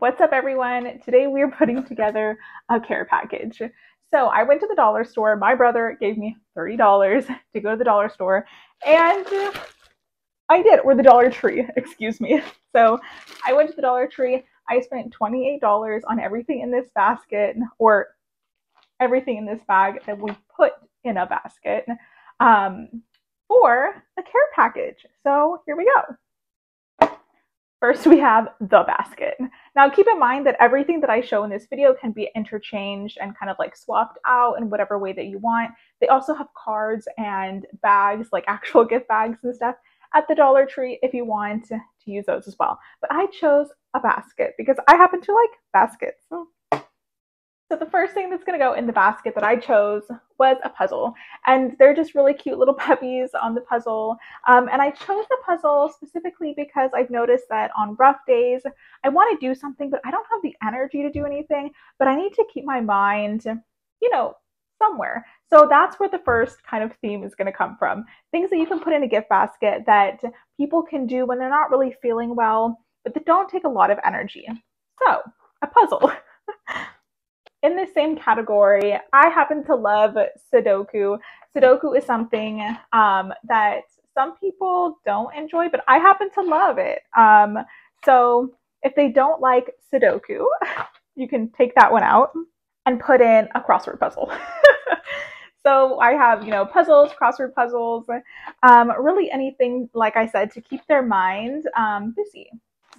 What's up, everyone? Today we are putting together a care package. So I went to the dollar store. My brother gave me $30 to go to the dollar store, and I did, or the Dollar Tree, excuse me. So I went to the Dollar Tree. I spent $28 on everything in this basket, or everything in this bag that we put in a basket um, for a care package. So here we go. First, we have the basket. Now, keep in mind that everything that I show in this video can be interchanged and kind of like swapped out in whatever way that you want. They also have cards and bags, like actual gift bags and stuff at the Dollar Tree if you want to use those as well. But I chose a basket because I happen to like baskets. So the first thing that's going to go in the basket that I chose was a puzzle. And they're just really cute little puppies on the puzzle. And I chose the puzzle specifically because I've noticed that on rough days, I want to do something, but I don't have the energy to do anything. But I need to keep my mind, somewhere. So that's where the first kind of theme is going to come from. Things that you can put in a gift basket that people can do when they're not really feeling well, but that don't take a lot of energy. So, a puzzle. In the same category, I happen to love Sudoku. Sudoku is something that some people don't enjoy, but I happen to love it. So if they don't like Sudoku, you can take that one out and put in a crossword puzzle. So I have, puzzles, crossword puzzles, really anything, like I said, to keep their mind busy.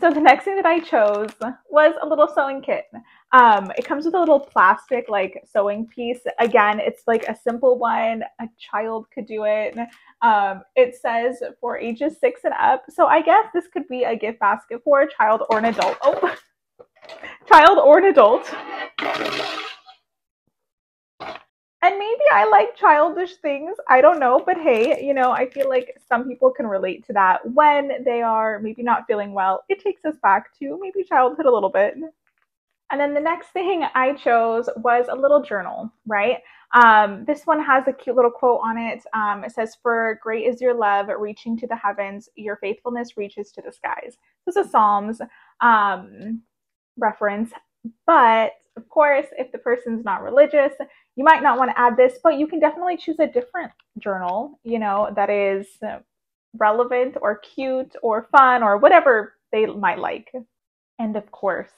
So the next thing that I chose was a little sewing kit. It comes with a little plastic sewing piece. Again, it's like a simple one. A child could do it. It says for ages 6 and up. So I guess this could be a gift basket for a child or an adult. Oh, child or an adult. And maybe I like childish things. I don't know. But hey, I feel like some people can relate to that when they are maybe not feeling well. It takes us back to maybe childhood a little bit. And then the next thing I chose was a little journal, right? This one has a cute little quote on it. It says, "For great is your love, reaching to the heavens. Your faithfulness reaches to the skies." This is a Psalms reference. But of course, if the person's not religious, you might not want to add this, but you can definitely choose a different journal, that is relevant or cute or fun or whatever they might like. And of course,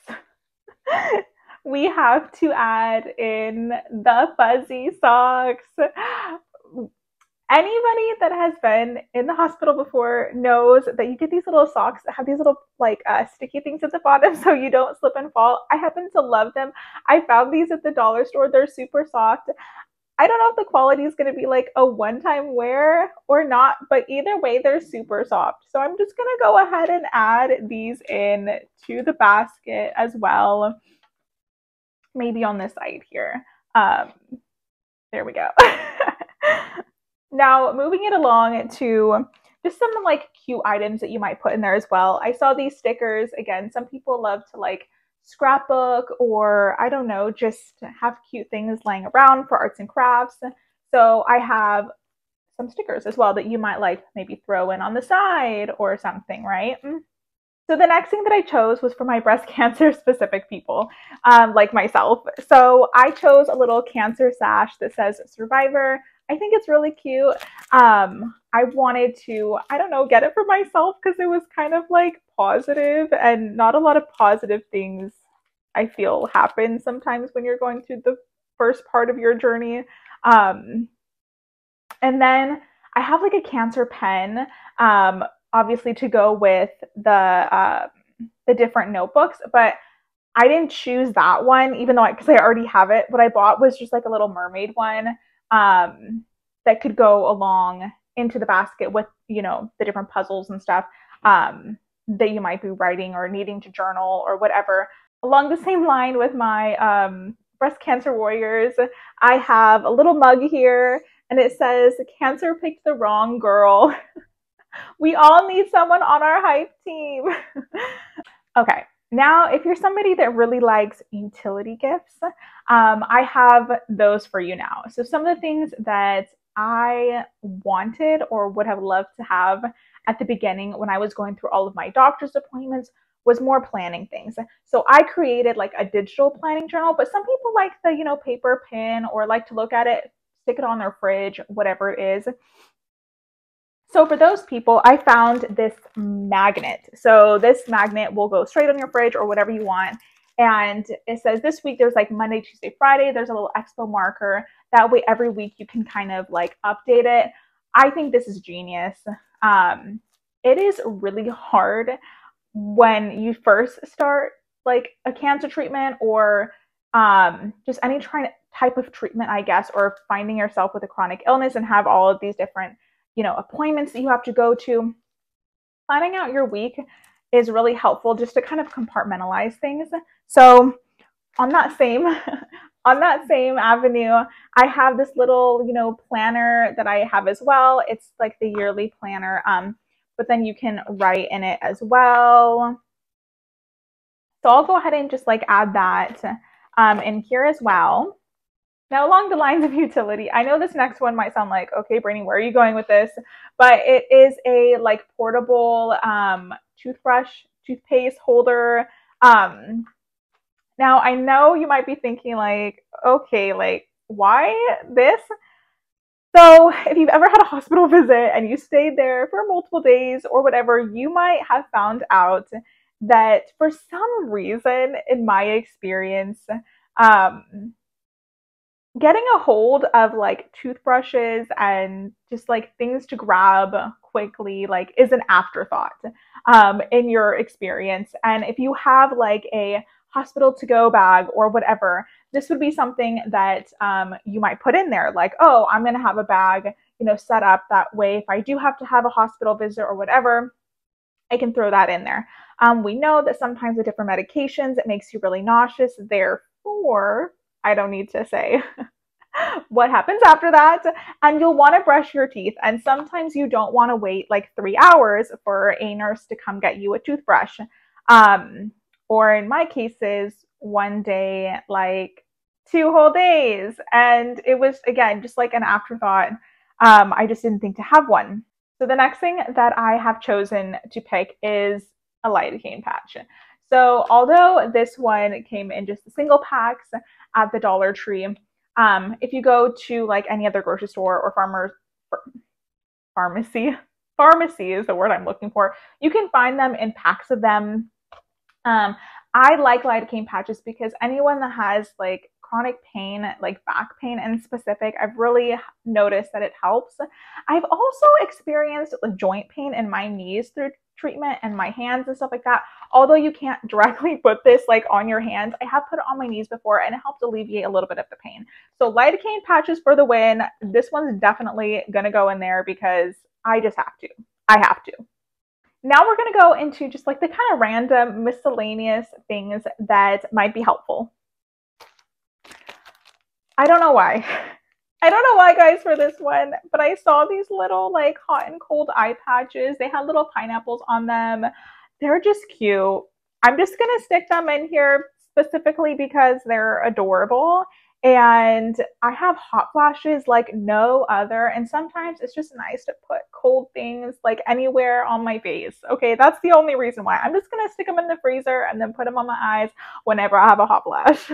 we have to add in the fuzzy socks. Anybody that has been in the hospital before knows that you get these little socks that have these little sticky things at the bottom so you don't slip and fall. I happen to love them. I found these at the dollar store. They're super soft. I don't know if the quality is going to be like a one-time wear or not, but either way, they're super soft. So I'm just going to go ahead and add these in to the basket as well. Maybe on this side here. There we go. Now, moving it along to just some cute items that you might put in there as well. I saw these stickers. Again, some people love to scrapbook or I don't know, just have cute things laying around for arts and crafts. So I have some stickers as well that you might maybe throw in on the side or something, right? So the next thing that I chose was for my breast cancer specific people, like myself. So I chose a little cancer sash that says Survivor. I think it's really cute. I wanted to, I don't know, get it for myself because it was kind of positive, and not a lot of positive things I feel happen sometimes when you're going through the first part of your journey. And then I have a cancer pen, obviously to go with the different notebooks, but I didn't choose that one, even though because I already have it. What I bought was just a little mermaid one that could go along into the basket with, the different puzzles and stuff that you might be writing or needing to journal or whatever. Along the same line with my breast cancer warriors, I have a little mug here and it says, "Cancer picked the wrong girl." We all need someone on our hype team. Okay. Now, if you're somebody that really likes utility gifts, I have those for you now. So some of the things that I wanted or would have loved to have at the beginning when I was going through all of my doctor's appointments was more planning things. So I created like a digital planning journal, but some people like the, paper pen or like to look at it, stick it on their fridge, whatever it is. So for those people, I found this magnet. So this magnet will go straight on your fridge or whatever you want. And it says this week there's like Monday, Tuesday, Friday. There's a little expo marker. That way every week you can kind of like update it. I think this is genius. It is really hard when you first start like a cancer treatment or just any type of treatment, I guess, or finding yourself with a chronic illness and have all of these different appointments that you have to go to. Planning out your week is really helpful just to kind of compartmentalize things. So on that same avenue, I have this little, planner that I have as well. It's like the yearly planner, but then you can write in it as well. So I'll go ahead and just like add that in here as well. Now, along the lines of utility, I know this next one might sound like, okay, Brainy, where are you going with this? But it is a like portable toothbrush, toothpaste holder. Now, I know you might be thinking like, okay, like why this? So if you've ever had a hospital visit and you stayed there for multiple days or whatever, you might have found out that for some reason, in my experience, getting a hold of like toothbrushes and just like things to grab quickly like is an afterthought in your experience. And if you have like a hospital to go bag or whatever, this would be something that you might put in there, like, oh, I'm going to have a bag set up that way if I do have to have a hospital visit or whatever, I can throw that in there. We know that sometimes with different medications it makes you really nauseous, therefore I don't need to say what happens after that. And you'll want to brush your teeth. And sometimes you don't want to wait like 3 hours for a nurse to come get you a toothbrush. Or in my cases, one day, like 2 whole days. And it was, again, just like an afterthought. I just didn't think to have one. So the next thing that I have chosen to pick is a lidocaine patch. So although this one came in just the single packs at the Dollar Tree, if you go to like any other grocery store or pharmacy is the word I'm looking for, you can find them in packs of them. I like lidocaine patches because anyone that has like chronic pain, like back pain in specific, I've really noticed that it helps. I've also experienced joint pain in my knees through treatment and my hands and stuff like that. Although you can't directly put this like on your hands, I have put it on my knees before and it helped alleviate a little bit of the pain. So lidocaine patches for the win. This one's definitely gonna go in there because I just have to. I have to. Now we're gonna go into just like the kind of random miscellaneous things that might be helpful. I don't know why. I don't know why, guys, for this one, but I saw these little like hot and cold eye patches. They had little pineapples on them. They're just cute. I'm just going to stick them in here specifically because they're adorable. And I have hot flashes like no other. And sometimes it's just nice to put cold things like anywhere on my face. Okay, that's the only reason why. I'm just going to stick them in the freezer and then put them on my eyes whenever I have a hot flash.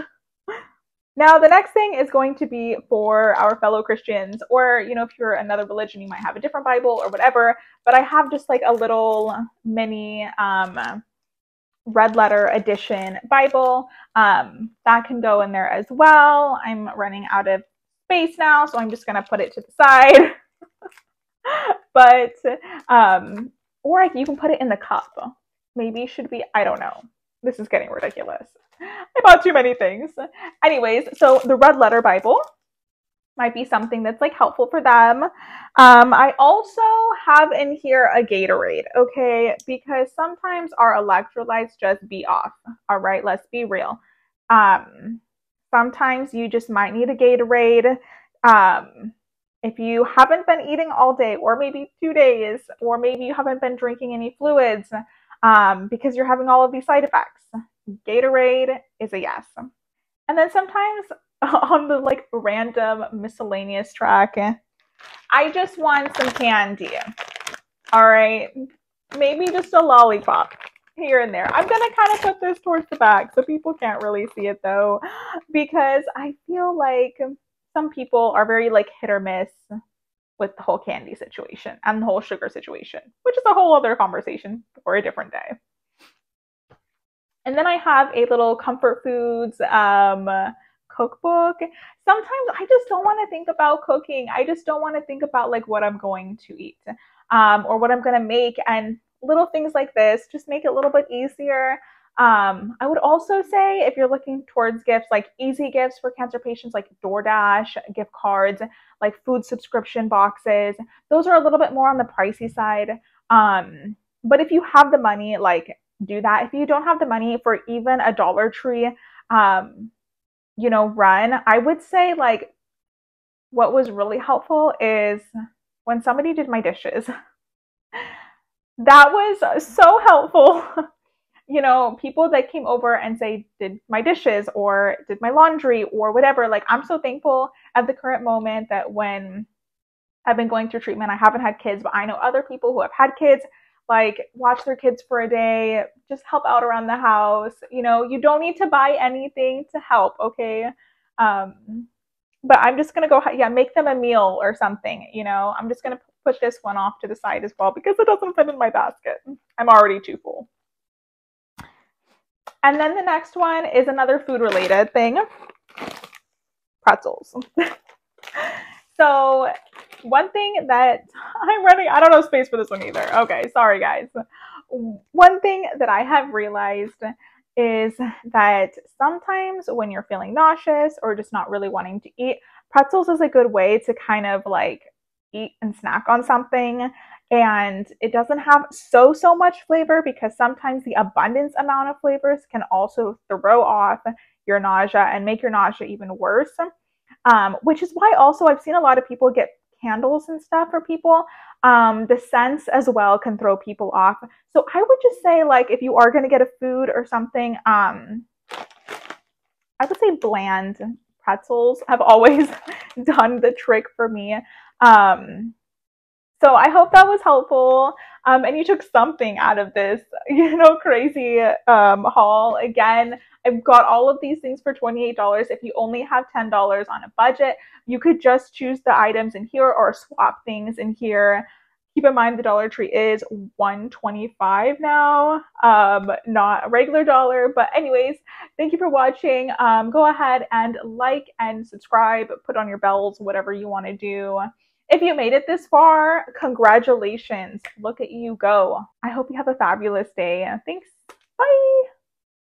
Now, the next thing is going to be for our fellow Christians, or, if you're another religion, you might have a different Bible or whatever, but I have just like a little mini red letter edition Bible that can go in there as well. I'm running out of space now, so I'm just going to put it to the side. But, or you can put it in the cup. Maybe should be, I don't know. This is getting ridiculous. I bought too many things. Anyways, so the red letter Bible might be something that's like helpful for them. I also have in here a Gatorade, okay? Because sometimes our electrolytes just be off. All right, let's be real. Sometimes you just might need a Gatorade. If you haven't been eating all day, or maybe 2 days, or maybe you haven't been drinking any fluids because you're having all of these side effects, Gatorade is a yes. And then sometimes on the like random miscellaneous track, I just want some candy. All right, maybe just a lollipop. here and there. I'm gonna kind of put this towards the back so people can't really see it though, because I feel like some people are very like hit or miss with the whole candy situation and the whole sugar situation, which is a whole other conversation for a different day. And then I have a little comfort foods cookbook. Sometimes I just don't want to think about cooking. I just don't want to think about like what I'm going to eat or what I'm going to make. And little things like this just make it a little bit easier. I would also say if you're looking towards gifts, like easy gifts for cancer patients, like DoorDash, gift cards, like food subscription boxes, those are a little bit more on the pricey side. But if you have the money, like do that. If you don't have the money for even a Dollar Tree, you know, run, I would say like what was really helpful is when somebody did my dishes. That was so helpful. You know, people that came over and say, did my dishes or did my laundry or whatever. Like, I'm so thankful at the current moment that when I've been going through treatment, I haven't had kids, but I know other people who have had kids, like watch their kids for a day, just help out around the house. You know, you don't need to buy anything to help, okay? But I'm just going to go, yeah, make them a meal or something, you know? I'm just going to put this one off to the side as well because it doesn't fit in my basket. I'm already too full. And then the next one is another food related thing, pretzels. So one thing that I'm running, I don't have space for this one either. Okay, sorry guys. One thing that I have realized is that sometimes when you're feeling nauseous or just not really wanting to eat, pretzels is a good way to kind of like eat and snack on something. And it doesn't have so much flavor because sometimes the abundance amount of flavors can also throw off your nausea and make your nausea even worse. Which is why also I've seen a lot of people get candles and stuff for people. The scents as well can throw people off. So I would just say, like, if you are going to get a food or something, I would say bland pretzels have always done the trick for me. So I hope that was helpful, and you took something out of this, you know, crazy haul. Again, I've got all of these things for $28. If you only have $10 on a budget, you could just choose the items in here or swap things in here. Keep in mind the Dollar Tree is $1.25 now, not a regular dollar. But anyways, thank you for watching. Go ahead and like and subscribe, put on your bells, whatever you want to do. If you made it this far, congratulations. Look at you go. I hope you have a fabulous day. Thanks. Bye.